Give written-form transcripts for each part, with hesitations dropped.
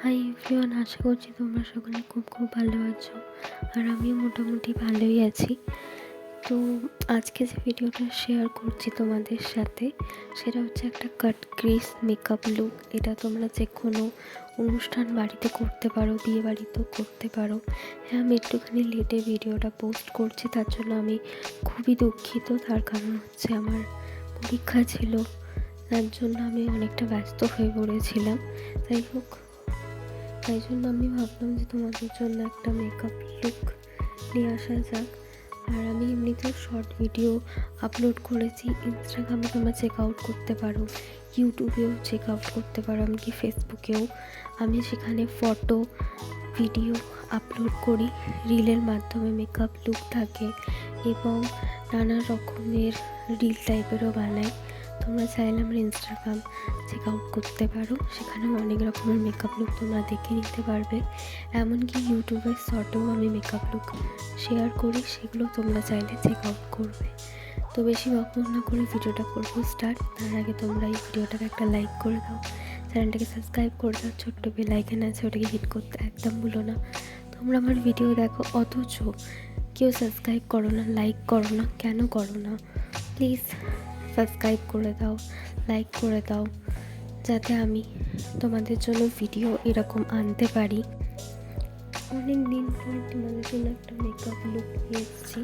Hi everyone, আশা করছি তোমরা সকলে খুব ভালো আছো। আর আমিও মোটামুটি ভালোই আছি। তো আজকে যে ভিডিওটা শেয়ার করছি তোমাদের সাথে, সেটা হচ্ছে একটা কাট ক্রিস মেকআপ লুক। এটা তোমরা যে কোনো অনুষ্ঠান বাড়িতে করতে পারো, বিয়ে বাড়িতেও করতে পারো। হ্যাঁ, আমি একটুখানি লেটে ভিডিওটা পোস্ট করছি, তার জন্য আমি খুবই দুঃখিত। তার কারণ হচ্ছে আমার পরীক্ষা ছিল, তার জন্য আমি অনেকটা ব্যস্ত হয়ে পড়েছিলাম। তাই জন্য আমি ভাবলাম যে তোমাদের জন্য একটা মেকআপ লুক নিয়ে আসা যাক। আর আমি এমনিতেও শর্ট ভিডিও আপলোড করেছি, ইনস্টাগ্রামে তোমরা চেক আউট করতে পারো, ইউটিউবেও চেক আউট করতে পারো, এমনকি ফেসবুকেও। আমি সেখানে ফটো ভিডিও আপলোড করি, রিলের মাধ্যমে মেকআপ লুক থাকে এবং নানা রকমের রিল টাইপেরও বানাই। তোমরা চাইলে আমার ইনস্টাগ্রাম চেক আউট করতে পারো, সেখানেও অনেক রকমের মেকআপ লুক তোমরা দেখে নিতে পারবে। এমনকি ইউটিউবের শর্টেও আমি মেকআপ লুক শেয়ার করি, সেগুলো তোমরা চাইলে চেক আউট করবে। তো বেশি বকবক না করে ভিডিওটা করবো স্টার্ট। তার আগে তোমরা এই ভিডিওটাকে একটা লাইক করে দাও, চ্যানেলটাকে সাবস্ক্রাইব করে দাও, ছোট্ট বেল আইকন আছে ওটাকে হিট করতে একদম ভুলো না। তোমরা আমার ভিডিও দেখো অথচ কেউ সাবস্ক্রাইব করো না, লাইক করো না, কেন করো না? প্লিজ সাবস্ক্রাইব করে দাও, লাইক করে দাও, যাতে আমি তোমাদের জন্য ভিডিও এরকম আনতে পারি। অনেক দিন পর তোমাদের জন্য একটা মেকআপ লুক নিয়ে এসেছি।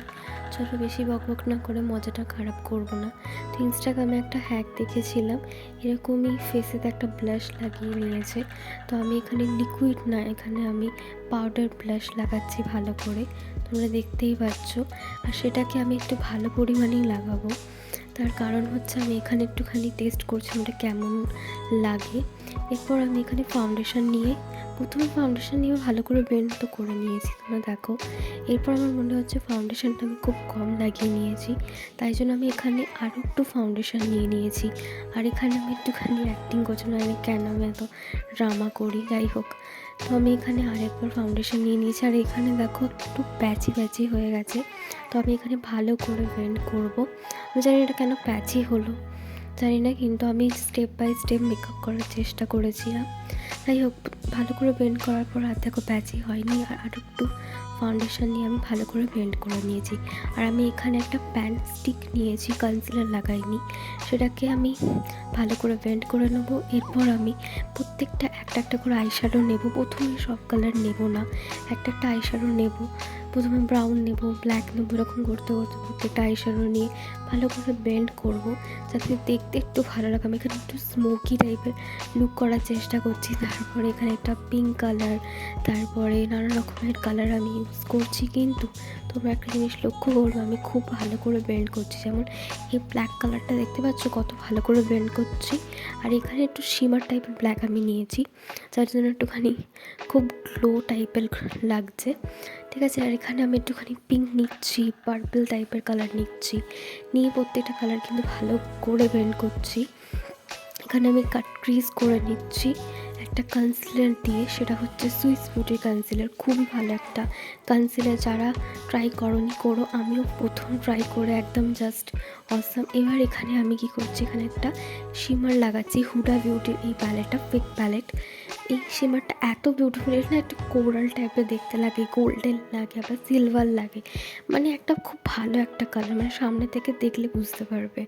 চলো বেশি বকবক না করে মজাটা খারাপ করবো না। তো ইনস্টাগ্রামে একটা হ্যাক দেখেছিলাম, এরকমই ফেসেতে একটা ব্লাশ লাগিয়ে নিয়েছে। তো আমি এখানে লিকুইড না, এখানে আমি পাউডার ব্লাশ লাগাচ্ছি ভালো করে, তোমরা দেখতেই পাচ্ছ। আর সেটাকে আমি একটু ভালো পরিমাণেই লাগাবো। তার কারণ হচ্ছে আমি এখানে একটুখানি টেস্ট করছি ওটা কেমন লাগে। এরপর আমি এখানে প্রথমে ফাউন্ডেশন নিয়ে ভালো করে ব্লেন্ড তো করে নিয়েছি, তোমরা দেখো। এরপর আমার মনে হচ্ছে ফাউন্ডেশনটা আমি খুব কম লাগিয়ে নিয়েছি, তাই জন্য আমি এখানে আরও একটু ফাউন্ডেশন নিয়ে নিয়েছি। আর এখানে আমি একটুখানি অ্যাক্টিং করছি, না কেন আমি এত ড্রামা করি, যাই হোক। তো আমি এখানে আরেকবার ফাউন্ডেশন নিয়ে নিয়েছি। আর এখানে দেখো একটু প্যাচি হয়ে গেছে, তো আমি এখানে ভালো করে ব্লেন্ড করবো। আমি জানি এটা কেন প্যাচি হলো জানি না, কিন্তু আমি স্টেপ বাই স্টেপ মেকআপ করার চেষ্টা করেছিলাম। যাই হোক, ভালো করে ব্লেন্ড করার পর আর দেখো প্যাচি হয়নি। আর একটু ফাউন্ডেশন নিয়ে আমি ভালো করে ব্লেন্ড করে নিয়েছি। আর আমি এখানে একটা প্যান স্টিক নিয়েছি, কনসিলার লাগাইনি, সেটাকে আমি ভালো করে ব্লেন্ড করে নেবো। এরপর আমি প্রত্যেকটা একটা করে আইশ্যাডো নেব। প্রথমে সব কালার নেব না, একটা আইশ্যাডো নেব। প্রথমে ব্রাউন নেব, ব্ল্যাক নেব, এরকম করতে করতে প্রত্যেকটা আইশ্যাডো নিয়ে ভালো করে ব্লেন্ড করব, যাতে দেখতে একটু ভালো লাগে। আমি এখানে একটু স্মোকি টাইপের লুক করার চেষ্টা করছি। তারপরে এখানে একটা পিঙ্ক কালার, তারপরে নানা রকমের কালার আমি ইউজ করছি। কিন্তু তোমরা একটা জিনিস লক্ষ্য করবে, আমি খুব ভালো করে ব্লেন্ড করছি। যেমন এই ব্ল্যাক কালারটা দেখতে পাচ্ছ কত ভালো করে ব্লেন্ড করছি। আর এখানে একটু শিমার টাইপের ব্ল্যাক আমি নিয়েছি, যার জন্য একটুখানি খুব গ্লো টাইপের লাগছে, ঠিক আছে। আর এখানে আমি একটুখানি পিঙ্ক নিচ্ছি, পার্পল টাইপের কালার নিচ্ছি, নিয়ে প্রত্যেকটা কালার কিন্তু ভালো করে ব্লেন্ড করছি। এখানে আমি কাট ক্রিজ করে নিচ্ছি একটা কনসিলার দিয়ে, সেটা হচ্ছে সুইস বিউটির কনসিলার। খুবই ভালো একটা কনসিলার, যারা ট্রাই করো, আমিও প্রথম ট্রাই করে একদম জাস্ট অসাম। এবার এখানে আমি কি করছি, এখানে একটা শিমার লাগাচ্ছি, হুডা বিউটির এই প্যালেটটা, ফেক প্যালেট। এই শিমারটা এত বিউটিফুল, এটা না একটা কোরাল টাইপের দেখতে লাগে, গোল্ডেন লাগে, আবার সিলভার লাগে, মানে একটা খুব ভালো একটা কালার, মানে সামনে থেকে দেখলে বুঝতে পারবে।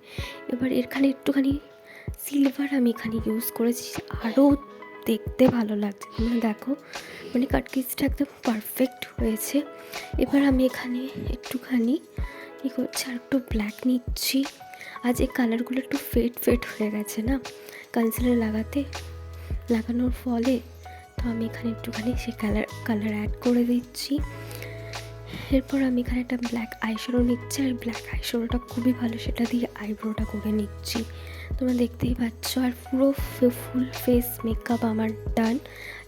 এবার এখানে একটুখানি সিলভার আমি এখানে ইউজ করেছি, আরও দেখতে ভালো লাগছে, তোমরা দেখো, মানে কাটকিসটা একদম পারফেক্ট হয়েছে। এবার আমি এখানে একটুখানি কী করছি, আর একটু ব্ল্যাক নিচ্ছি। আজ এই কালারগুলো একটু ফেড হয়ে গেছে না কনসিলার লাগানোর ফলে, তো আমি এখানে একটুখানি সে কালার অ্যাড করে দিচ্ছি। এরপর আমি এখানে একটা ব্ল্যাক আইশ্যাডো নিচ্ছি, আর ব্ল্যাক আইশ্যাডোটা খুবই ভালো, সেটা দিয়ে আইব্রোটা করে নিচ্ছি, তোমরা দেখতেই পাচ্ছ। আর পুরো ফুল ফেস মেকআপ আমার ডান।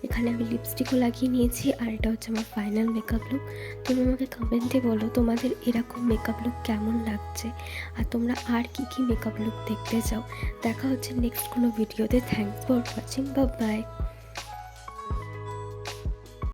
এখানে আমি লিপস্টিকও লাগিয়ে নিয়েছি, আর এটা হচ্ছে আমার ফাইনাল মেকআপ লুক। তুমি আমাকে কমেন্টে বলো তোমাদের এরকম মেকআপ লুক কেমন লাগছে, আর তোমরা আর কি মেকআপ লুক দেখতে চাও। দেখা হচ্ছে নেক্সট কোনো ভিডিওতে। Thanks for watching, bye bye.